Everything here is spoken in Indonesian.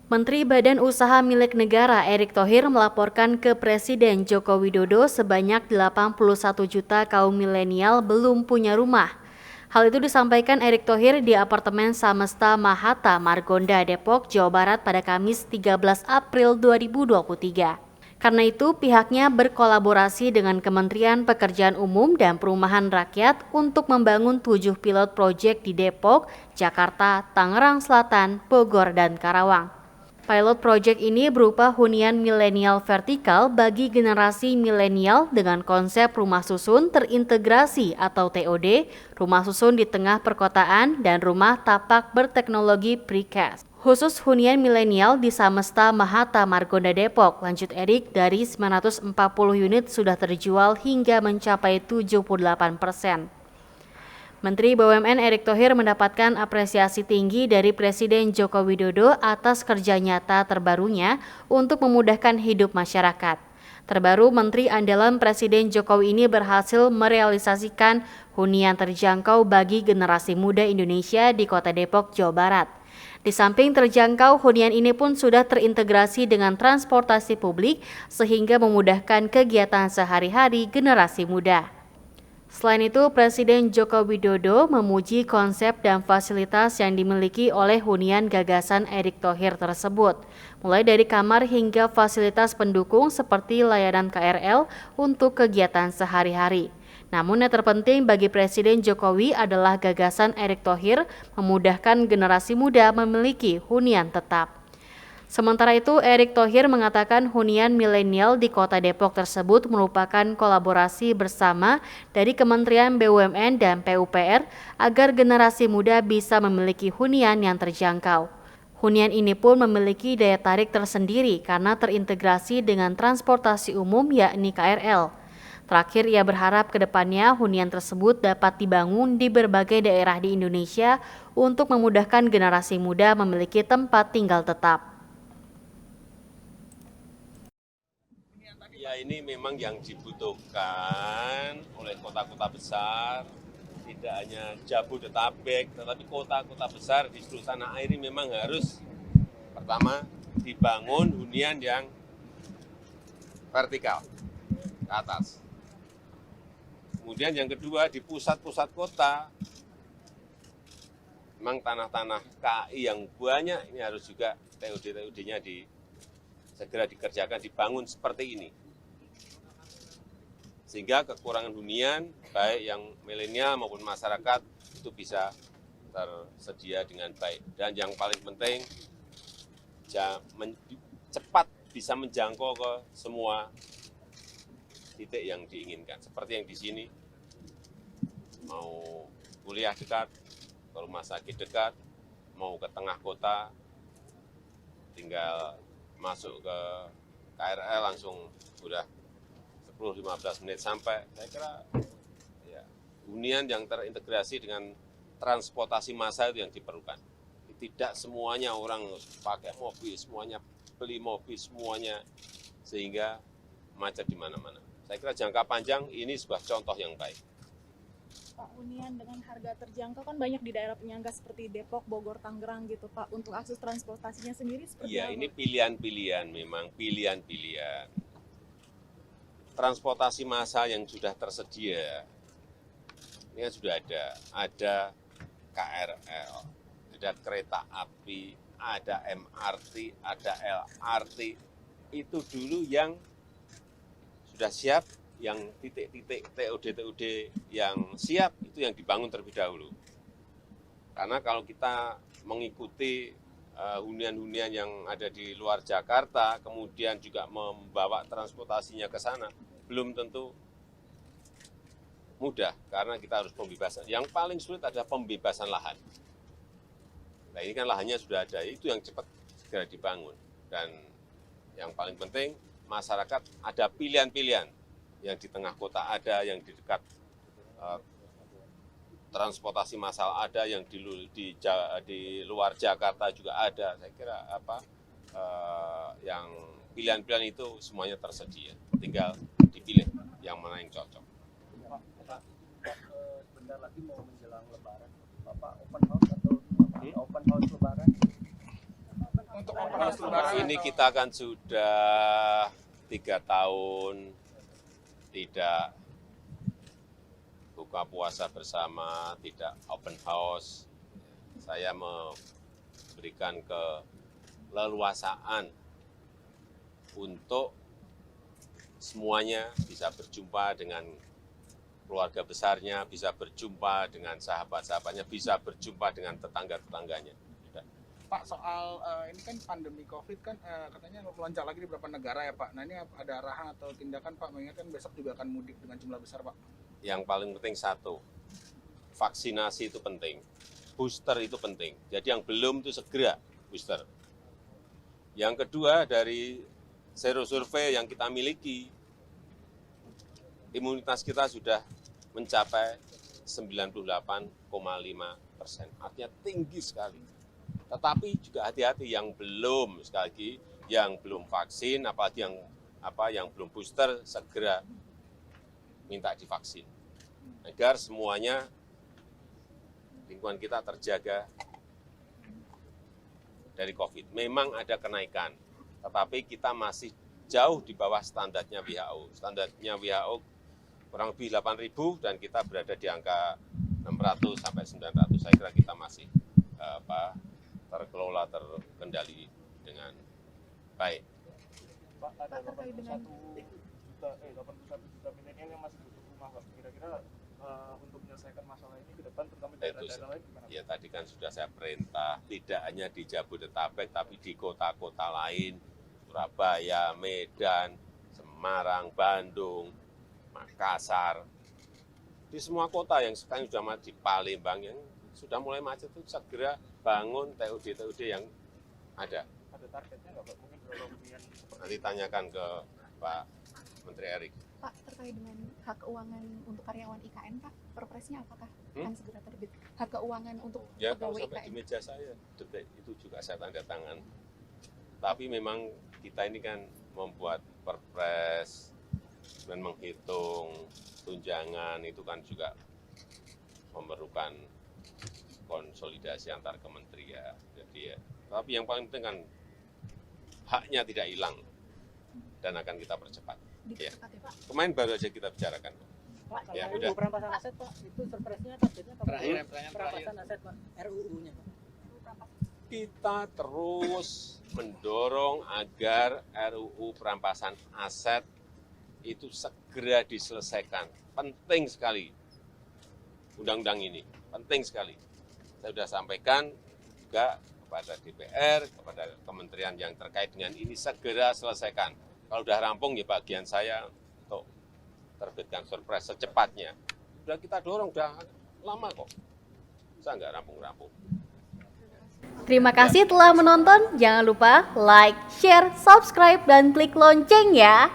Menteri Badan Usaha Milik Negara Erick Thohir melaporkan ke Presiden Joko Widodo sebanyak 81 juta kaum milenial belum punya rumah. Hal itu disampaikan Erick Thohir di apartemen Samesta Mahata, Margonda, Depok, Jawa Barat pada Kamis 13 April 2023. Karena itu, pihaknya berkolaborasi dengan Kementerian Pekerjaan Umum dan Perumahan Rakyat untuk membangun 7 pilot proyek di Depok, Jakarta, Tangerang Selatan, Bogor, dan Karawang. Pilot project ini berupa hunian milenial vertikal bagi generasi milenial dengan konsep rumah susun terintegrasi atau TOD, rumah susun di tengah perkotaan, dan rumah tapak berteknologi precast. Khusus hunian milenial di Samesta Mahata Margonda Depok, lanjut Erick, dari 940 unit sudah terjual hingga mencapai 78%. Menteri BUMN Erick Thohir mendapatkan apresiasi tinggi dari Presiden Joko Widodo atas kerja nyata terbarunya untuk memudahkan hidup masyarakat. Terbaru, Menteri Andalan Presiden Jokowi ini berhasil merealisasikan hunian terjangkau bagi generasi muda Indonesia di Kota Depok, Jawa Barat. Di samping terjangkau, hunian ini pun sudah terintegrasi dengan transportasi publik sehingga memudahkan kegiatan sehari-hari generasi muda. Selain itu, Presiden Joko Widodo memuji konsep dan fasilitas yang dimiliki oleh hunian gagasan Erick Thohir tersebut, mulai dari kamar hingga fasilitas pendukung seperti layanan KRL untuk kegiatan sehari-hari. Namun yang terpenting bagi Presiden Jokowi adalah gagasan Erick Thohir memudahkan generasi muda memiliki hunian tetap. Sementara itu, Erick Thohir mengatakan hunian milenial di Kota Depok tersebut merupakan kolaborasi bersama dari Kementerian BUMN dan PUPR agar generasi muda bisa memiliki hunian yang terjangkau. Hunian ini pun memiliki daya tarik tersendiri karena terintegrasi dengan transportasi umum yakni KRL. Terakhir, ia berharap ke depannya hunian tersebut dapat dibangun di berbagai daerah di Indonesia untuk memudahkan generasi muda memiliki tempat tinggal tetap. Ya, ini memang yang dibutuhkan oleh kota-kota besar, tidak hanya Jabodetabek, tetapi kota-kota besar di seluruh tanah air ini memang harus pertama dibangun hunian yang vertikal ke atas. Kemudian yang kedua, di pusat-pusat kota, memang tanah-tanah KI yang banyak ini harus juga TOD-TOD-nya segera dikerjakan, dibangun seperti ini. Sehingga kekurangan hunian, baik yang milenial maupun masyarakat, itu bisa tersedia dengan baik. Dan yang paling penting, cepat bisa menjangkau ke semua titik yang diinginkan. Seperti yang di sini, mau kuliah dekat, ke rumah sakit dekat, mau ke tengah kota, tinggal masuk ke KRL langsung udah 10-15 menit sampai. Saya kira ya, hunian yang terintegrasi dengan transportasi massal itu yang diperlukan. Tidak semuanya orang pakai mobil, semuanya beli mobil, semuanya, sehingga macet di mana-mana. Saya kira jangka panjang ini sebuah contoh yang baik. Pak, hunian dengan harga terjangkau kan banyak di daerah penyangga seperti Depok, Bogor, Tangerang gitu Pak. Untuk akses transportasinya sendiri seperti apa? Iya, ini pilihan-pilihan, memang pilihan-pilihan. Transportasi massal yang sudah tersedia, ini kan sudah ada KRL, ada kereta api, ada MRT, ada LRT, itu dulu yang sudah siap, yang titik-titik TOD-TOD yang siap, itu yang dibangun terlebih dahulu. Karena kalau kita mengikuti hunian-hunian yang ada di luar Jakarta, kemudian juga membawa transportasinya ke sana, belum tentu mudah, karena kita harus pembebasan. Yang paling sulit adalah pembebasan lahan. Nah, ini kan lahannya sudah ada, itu yang cepat segera dibangun. Dan yang paling penting, masyarakat ada pilihan-pilihan. Yang di tengah kota ada, yang di dekat transportasi massal ada, yang di luar Jakarta juga ada. Saya kira yang pilihan-pilihan itu semuanya tersedia, tinggal dipilih yang mana yang cocok. Pak, sebentar lagi mau menjelang Lebaran, Bapak open house atau open house Lebaran? Untuk Ini kita kan sudah 3 tahun tidak buka puasa bersama, tidak open house. Saya memberikan keleluasaan untuk semuanya bisa berjumpa dengan keluarga besarnya, bisa berjumpa dengan sahabat-sahabatnya, bisa berjumpa dengan tetangga-tetangganya. Pak, soal ini kan pandemi COVID kan katanya melonjak lagi di beberapa negara ya Pak. Nah ini ada arahan atau tindakan Pak, mengingat kan besok juga akan mudik dengan jumlah besar Pak. Yang paling penting satu, vaksinasi itu penting, booster itu penting. Jadi yang belum itu segera booster. Yang kedua dari sero survei yang kita miliki, imunitas kita sudah mencapai 98,5%, artinya tinggi sekali. Tetapi juga hati-hati yang belum, sekali lagi, yang belum vaksin, apalagi yang belum booster, segera minta divaksin. Agar semuanya lingkungan kita terjaga dari COVID. Memang ada kenaikan, tetapi kita masih jauh di bawah standarnya WHO. Standarnya WHO kurang lebih 8.000 dan kita berada di angka 600 sampai 900. Saya kira kita masih terkelola, terkendali dengan baik. Pak, ada 81 juta milenial yang masih butuh rumah, Pak. Kira-kira untuk menyelesaikan masalah ini ke depan, terutama di daerah-daerah lain gimana? Ya tadi kan sudah saya perintah, tidak hanya di Jabodetabek, tapi di kota-kota lain, Surabaya, Medan, Semarang, Bandung, Makassar. Di semua kota yang sekarang sudah mati, di Palembang yang sudah mulai macet itu segera bangun TUD yang ada. Ada targetnya nggak Pak? Mungkin berapa hunian? Nanti tanyakan ke Pak Menteri Erik. Pak, terkait dengan hak keuangan untuk karyawan IKN, Pak, perpresnya apakah akan segera terbit? Hak keuangan untuk Ya kalau pegawai sampai di IKN. meja saya, detik itu juga saya tanda tangan. Tapi memang kita ini kan membuat perpres dan menghitung tunjangan itu kan juga memerlukan konsolidasi antar kementerian. Jadi ya, tapi yang paling penting kan haknya tidak hilang dan akan kita percepat. Ya. Dipercepat ya, Pak. Kemarin baru saja kita bicarakan. Pak, Ya, kalau udah. perampasan aset Pak, itu surprise-nya targetnya kapan? Pertanyaan terakhir. Perampasan aset Pak, RUU-nya Pak. Kita terus mendorong agar RUU perampasan aset itu segera diselesaikan. Penting sekali undang-undang ini, penting sekali. Saya sudah sampaikan juga kepada DPR, kepada kementerian yang terkait dengan ini, segera selesaikan. Kalau sudah rampung ya bagian saya untuk terbitkan surprise secepatnya. Sudah kita dorong, sudah lama kok. Saya nggak rampung-rampung. Terima kasih telah menonton. Jangan lupa like, share, subscribe, dan klik lonceng ya.